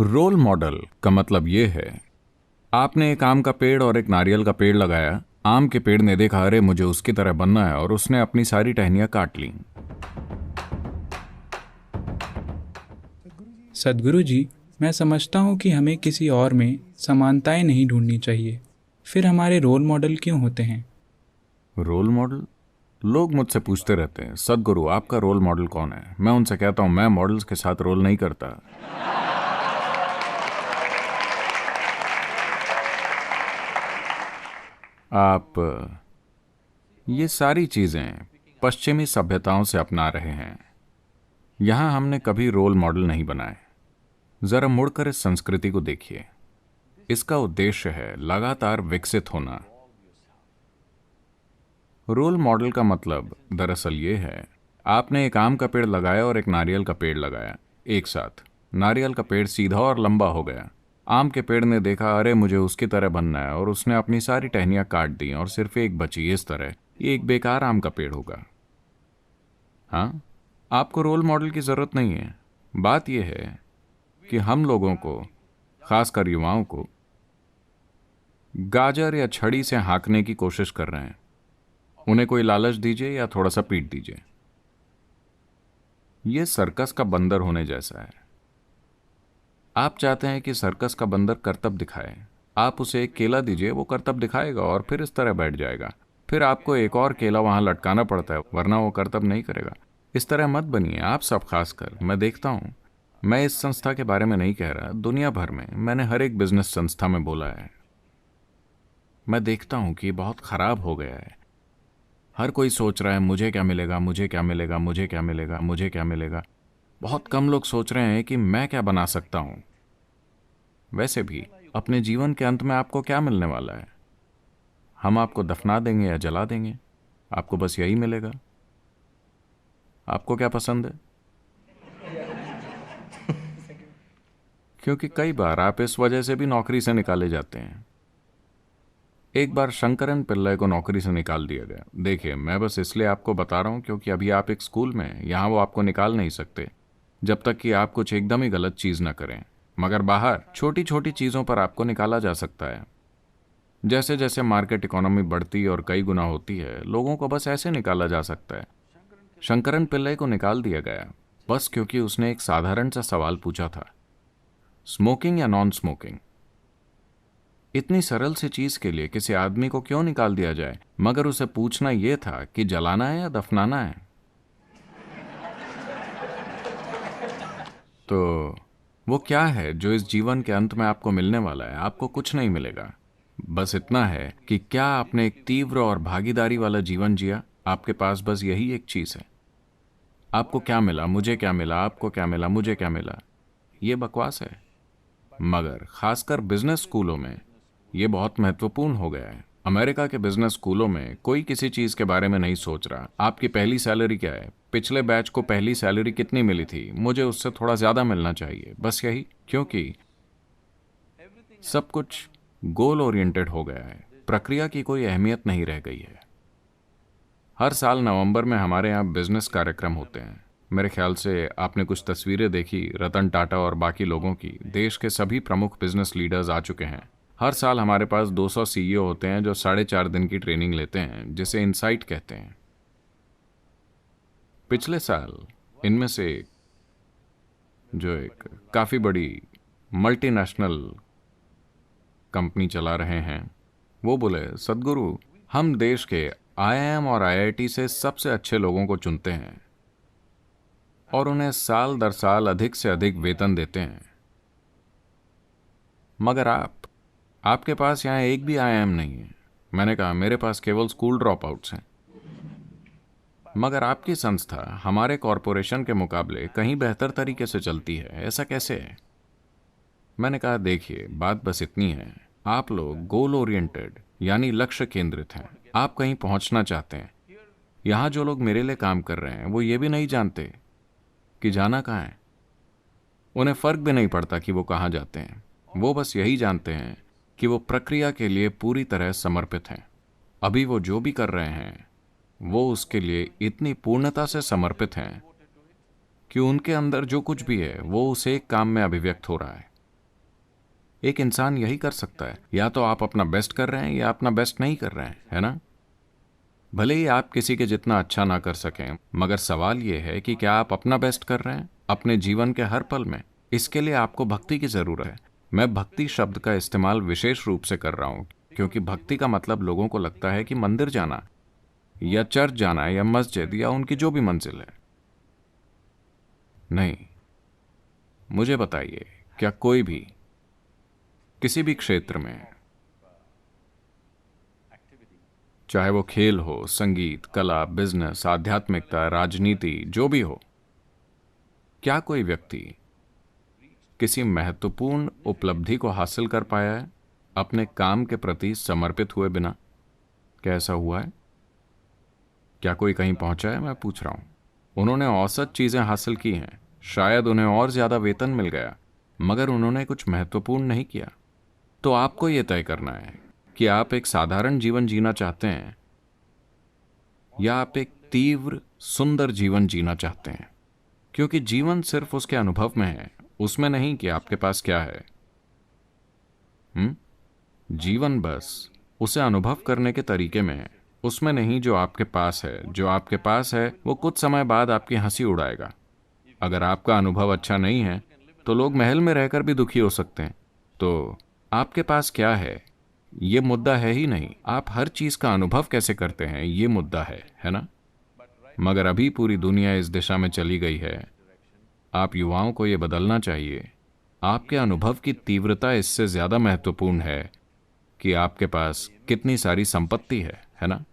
Role model का मतलब ये है, आपने एक आम का पेड़ और एक नारियल का पेड़ लगाया। आम के पेड़ ने देखा, अरे मुझे उसकी तरह बनना है, और उसने अपनी सारी टहनियां काट ली। सद्गुरु जी, मैं समझता हूँ कि हमें किसी और में समानताएं नहीं ढूंढनी चाहिए। फिर हमारे रोल मॉडल क्यों होते हैं? Role model? लोग मुझसे पूछते रहते हैं, सदगुरु आपका रोल मॉडल कौन है? मैं उनसे कहता हूं, मैं मॉडल्स के साथ रोल नहीं करता। आप ये सारी चीजें पश्चिमी सभ्यताओं से अपना रहे हैं। यहां हमने कभी रोल मॉडल नहीं बनाए। जरा मुड़कर इस संस्कृति को देखिए। इसका उद्देश्य है लगातार विकसित होना। रोल मॉडल का मतलब दरअसल ये है, आपने एक आम का पेड़ लगाया और एक नारियल का पेड़ लगाया एक साथ। नारियल का पेड़ सीधा और लंबा हो गया। आम के पेड़ ने देखा, अरे मुझे उसकी तरह बनना है, और उसने अपनी सारी टहनियां काट दी और सिर्फ एक बची। इस तरह ये एक बेकार आम का पेड़ होगा। हाँ, आपको रोल मॉडल की जरूरत नहीं है। बात यह है कि हम लोगों को, खासकर युवाओं को, गाजर या छड़ी से हाँकने की कोशिश कर रहे हैं। उन्हें कोई लालच दीजिए या थोड़ा सा पीट दीजिए। यह सर्कस का बंदर होने जैसा है। आप चाहते हैं कि सर्कस का बंदर करतब दिखाए। आप उसे एक केला दीजिए, वो करतब दिखाएगा और फिर इस तरह बैठ जाएगा। फिर आपको एक और केला वहां लटकाना पड़ता है, वरना वो करतब नहीं करेगा। इस तरह मत बनिए आप सब। खासकर मैं देखता हूं, मैं इस संस्था के बारे में नहीं कह रहा, दुनिया भर में मैंने हर एक बिजनेस संस्था में बोला है। मैं देखता हूं कि ये बहुत खराब हो गया है। हर कोई सोच रहा है, मुझे क्या मिलेगा, मुझे क्या मिलेगा, मुझे क्या मिलेगा, मुझे क्या मिलेगा। बहुत कम लोग सोच रहे हैं कि मैं क्या बना सकता हूं। वैसे भी अपने जीवन के अंत में आपको क्या मिलने वाला है? हम आपको दफना देंगे या जला देंगे, आपको बस यही मिलेगा। आपको क्या पसंद है? क्योंकि कई बार आप इस वजह से भी नौकरी से निकाले जाते हैं। एक बार शंकरन पिल्लई को नौकरी से निकाल दिया गया। देखिए, मैं बस इसलिए आपको बता रहा हूं क्योंकि अभी आप एक स्कूल में हैं। यहां वो आपको निकाल नहीं सकते जब तक कि आप कुछ एकदम ही गलत चीज ना करें। मगर बाहर छोटी छोटी चीजों पर आपको निकाला जा सकता है। जैसे जैसे मार्केट इकोनॉमी बढ़ती और कई गुना होती है, लोगों को बस ऐसे निकाला जा सकता है। शंकरन पिल्लई को निकाल दिया गया बस क्योंकि उसने एक साधारण सा सवाल पूछा था, स्मोकिंग या नॉन स्मोकिंग। इतनी सरल सी चीज के लिए किसी आदमी को क्यों निकाल दिया जाए? मगर उसे पूछना यह था कि जलाना है या दफनाना है। तो वो क्या है जो इस जीवन के अंत में आपको मिलने वाला है? आपको कुछ नहीं मिलेगा। बस इतना है कि क्या आपने एक तीव्र और भागीदारी वाला जीवन जिया? आपके पास बस यही एक चीज है। आपको क्या मिला, मुझे क्या मिला, आपको क्या मिला, मुझे क्या मिला, ये बकवास है। मगर खासकर बिजनेस स्कूलों में ये बहुत महत्वपूर्ण हो गया है। अमेरिका के बिजनेस स्कूलों में कोई किसी चीज के बारे में नहीं सोच रहा, आपकी पहली सैलरी क्या है, पिछले बैच को पहली सैलरी कितनी मिली थी, मुझे उससे थोड़ा ज्यादा मिलना चाहिए, बस यही। क्योंकि सब कुछ गोल ओरिएंटेड हो गया है। प्रक्रिया की कोई अहमियत नहीं रह गई है। हर साल नवंबर में हमारे यहाँ बिजनेस कार्यक्रम होते हैं। मेरे ख्याल से आपने कुछ तस्वीरें देखी रतन टाटा और बाकी लोगों की। देश के सभी प्रमुख बिजनेस लीडर्स आ चुके हैं। हर साल हमारे पास 200 सीईओ होते हैं जो 4.5 दिन की ट्रेनिंग लेते हैं, जिसे इनसाइट कहते हैं। पिछले साल इनमें से जो एक काफ़ी बड़ी मल्टीनेशनल कंपनी चला रहे हैं, वो बोले, सदगुरु हम देश के आईआईएम और आईआईटी से सबसे अच्छे लोगों को चुनते हैं और उन्हें साल दर साल अधिक से अधिक वेतन देते हैं। मगर आपके पास यहाँ एक भी आईआईएम नहीं है। मैंने कहा, मेरे पास केवल स्कूल ड्रॉप आउट्स हैं। मगर आपकी संस्था हमारे कॉरपोरेशन के मुकाबले कहीं बेहतर तरीके से चलती है, ऐसा कैसे है? मैंने कहा, देखिए, बात बस इतनी है, आप लोग गोल ओरिएंटेड यानी लक्ष्य केंद्रित हैं। आप कहीं पहुंचना चाहते हैं। यहाँ जो लोग मेरे लिए काम कर रहे हैं वो ये भी नहीं जानते कि जाना कहाँ है। उन्हें फर्क भी नहीं पड़ता कि वो कहाँ जाते हैं। वो बस यही जानते हैं कि वो प्रक्रिया के लिए पूरी तरह समर्पित हैं। अभी वो जो भी कर रहे हैं वो उसके लिए इतनी पूर्णता से समर्पित हैं कि उनके अंदर जो कुछ भी है वो उस एक काम में अभिव्यक्त हो रहा है। एक इंसान यही कर सकता है। या तो आप अपना बेस्ट कर रहे हैं या अपना बेस्ट नहीं कर रहे हैं, है ना? भले ही आप किसी के जितना अच्छा ना कर सकें, मगर सवाल यह है कि क्या आप अपना बेस्ट कर रहे हैं अपने जीवन के हर पल में? इसके लिए आपको भक्ति की जरूरत है। मैं भक्ति शब्द का इस्तेमाल विशेष रूप से कर रहा हूं, क्योंकि भक्ति का मतलब लोगों को लगता है कि मंदिर जाना या चर्च जाना या मस्जिद या उनकी जो भी मंजिल है। नहीं, मुझे बताइए, क्या कोई भी किसी भी क्षेत्र में, चाहे वो खेल हो, संगीत, कला, बिजनेस, आध्यात्मिकता, राजनीति, जो भी हो, क्या कोई व्यक्ति किसी महत्वपूर्ण उपलब्धि को हासिल कर पाया है अपने काम के प्रति समर्पित हुए बिना? क्या ऐसा हुआ है? क्या कोई कहीं पहुंचा है? मैं पूछ रहा हूं। उन्होंने औसत चीजें हासिल की हैं, शायद उन्हें और ज्यादा वेतन मिल गया, मगर उन्होंने कुछ महत्वपूर्ण नहीं किया। तो आपको यह तय करना है कि आप एक साधारण जीवन जीना चाहते हैं या आप एक तीव्र सुंदर जीवन जीना चाहते हैं, क्योंकि जीवन सिर्फ उसके अनुभव में है, उसमें नहीं कि आपके पास क्या है। जीवन बस उसे अनुभव करने के तरीके में है, उसमें नहीं जो आपके पास है। जो आपके पास है वो कुछ समय बाद आपकी हंसी उड़ाएगा। अगर आपका अनुभव अच्छा नहीं है तो लोग महल में रहकर भी दुखी हो सकते हैं। तो आपके पास क्या है, ये मुद्दा है ही नहीं। आप हर चीज का अनुभव कैसे करते हैं, ये मुद्दा है ना? मगर अभी पूरी दुनिया इस दिशा में चली गई है। आप युवाओं को ये बदलना चाहिए। आपके अनुभव की तीव्रता इससे ज्यादा महत्वपूर्ण है कि आपके पास कितनी सारी संपत्ति है ना?